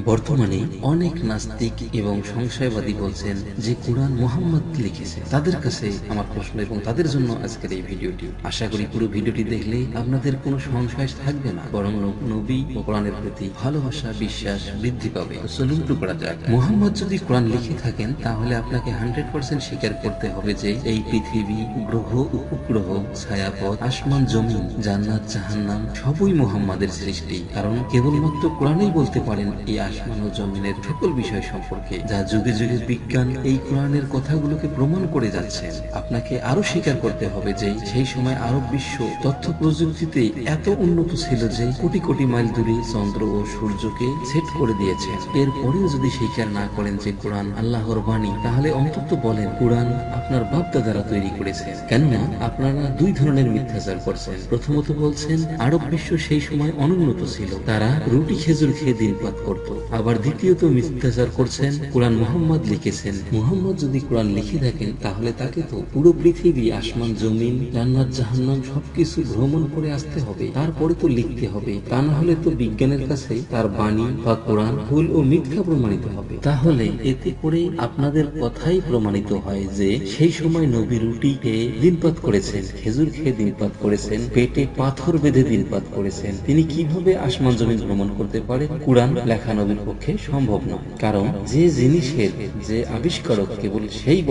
বর্তমানে অনেক নাস্তিক এবং সংশয়বাদী বলছেন যে কোরআন মুহাম্মদ লিখেছে। তাদের কাছে আমার প্রশ্ন এবং তাদের জন্য আজকের এই ভিডিওটি। আশা করি পুরো ভিডিওটি দেখলে আপনাদের কোনো সংশয় থাকবে না, বরং নবী ও কোরআনের প্রতি ভালোবাসা বিশ্বাস বৃদ্ধি পাবে। চলুন শুরু করা যাক। মুহাম্মদ যদি কোরআন লিখে থাকেন তাহলে আপনাকে 100% স্বীকার করতে হবে যে এই পৃথিবী, গ্রহ উপগ্রহ, ছায়াপথ, আসমান জমিন, জান্নাত জাহান্নাম সবই মুহাম্মাদের সৃষ্টি। কারণ কেবলমাত্র কোরআনই বলতে পারেন এই আসমান ও জমিনের সকল বিষয় সম্পর্কে, যা যুগে যুগে বিজ্ঞান এই কোরআনের কথাগুলোকে প্রমাণ করে যাচ্ছে। আপনাকে আরো স্বীকার করতে হবে যে সেই সময় আরব বিশ্ব তথ্য প্রযুক্তিতে এত উন্নত ছিল যে কোটি কোটি মাইল দূরে চন্দ্র ও সূর্যকে সেট করে দিয়েছে। এরপরেও যদি স্বীকার না করেন যে কোরআন আল্লাহর বাণী, তাহলে অন্তত বলেন কোরআন আপনার বাপ-দাদারা তৈরি করেছেন। কেননা আপনারা দুই ধরনের মিথ্যাচার করছেন। প্রথমত বলছেন আরব বিশ্ব সেই সময় অনুন্নত ছিল, তারা রুটি খেজুর খেয়ে দিনপাত করত। আবার দ্বিতীয়ত মিথ্যাচার করছেন কোরআন মুহাম্মদ লিখেছেন। মুহাম্মদ যদি কোরআন লিখে থাকেন তাহলে তাকে তো পুরো পৃথিবী, আসমান জমিন, জান্নাত জাহান্নাম সবকিছু ভ্রমণ করে আসতে হবে, তারপরে তো লিখতে হবে। তা না হলে তো বিজ্ঞানের কাছে তার বাণী বা কোরআন ভুল ও মিথ্যা প্রমাণিত হবে। তাহলে এতে করে আপনাদের কথাই প্রমাণিত হয় যে সেই সময় নবী রুটি খেয়ে দিনপাত করেছেন, খেজুর খেয়ে দিনপাত করেছেন, পেটে পাথর বেঁধে দিনপাত করেছেন। তিনি কিভাবে আসমান জমিন ভ্রমণ করতে পারে? কোরআন লেখা নবীর পক্ষে সম্ভব নয়। কারণ যে জিনিসের যে আবিষ্কারক কেবল সেই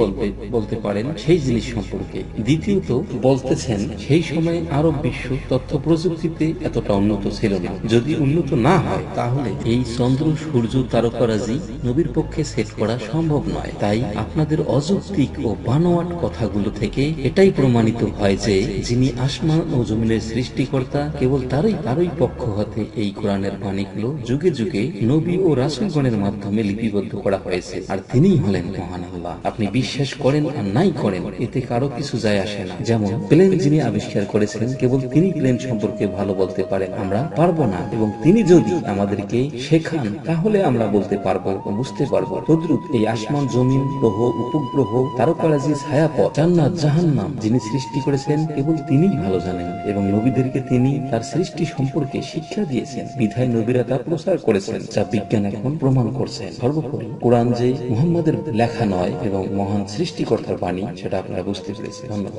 বলতে পারেন সেই জিনিস সম্পর্কে। দ্বিতীয়ত বলতেছেন সেই সময় আরব বিশ্ব তথ্য প্রযুক্তিতে এতটা উন্নত ছিল না। যদি উন্নত না হয় তাহলে এই চন্দ্র সূর্য তারকারাজি নবীর পক্ষে সেট করা সম্ভব নয়। তাই আপনাদের অযৌক্তিক ও বানোয়াট কথাগুলো থেকে এটাই প্রমাণিত হয় যে যিনি আসমান ও জমিনের সৃষ্টিকর্তা, কেবল তারই পক্ষ হতে এই কোরআনের বাণীগুলো যুগে যুগে নবী ও রাসূলগণের মাধ্যমে লিপিবদ্ধ করা হয়েছে। আর তিনিই হলেন মহান আল্লাহ। আপনি বিশ্বাস করেন আর নাই করেন, এতে কারো কিছু যায় আসে না। যেমন প্লেন যিনি আবিষ্কার করেছেন, কেবল তিনি প্লেন সম্পর্কে ভালো বলতে পারেন, আমরা পারবো না। এবং তিনি যদি আমাদেরকে শেখান তাহলে আমরা বলতে পারবো ও বুঝতে পারবো। তদ্রুপ এই আসমান জমিন, গ্রহ উপগ্রহ, তারকারাজি, ছায়াপথ, জান্নাত জাহান্নাম যিনি সৃষ্টি করেছেন কেবল তিনিই ভালো জানেন। এবং নবীদেরকে তিনি তার সৃষ্টি সম্পর্কে শিক্ষা দিয়েছেন, বিধায় নবীরা তা প্রচার করেছেন, যা বিজ্ঞান এখন প্রমাণ করছেন। সর্বোপরি কোরআন যে মুহাম্মাদের লেখা নয় এবং মহান সৃষ্টিকর্তার বাণী, সেটা আপনারা বুঝতে পেরেছেন। ধন্যবাদ।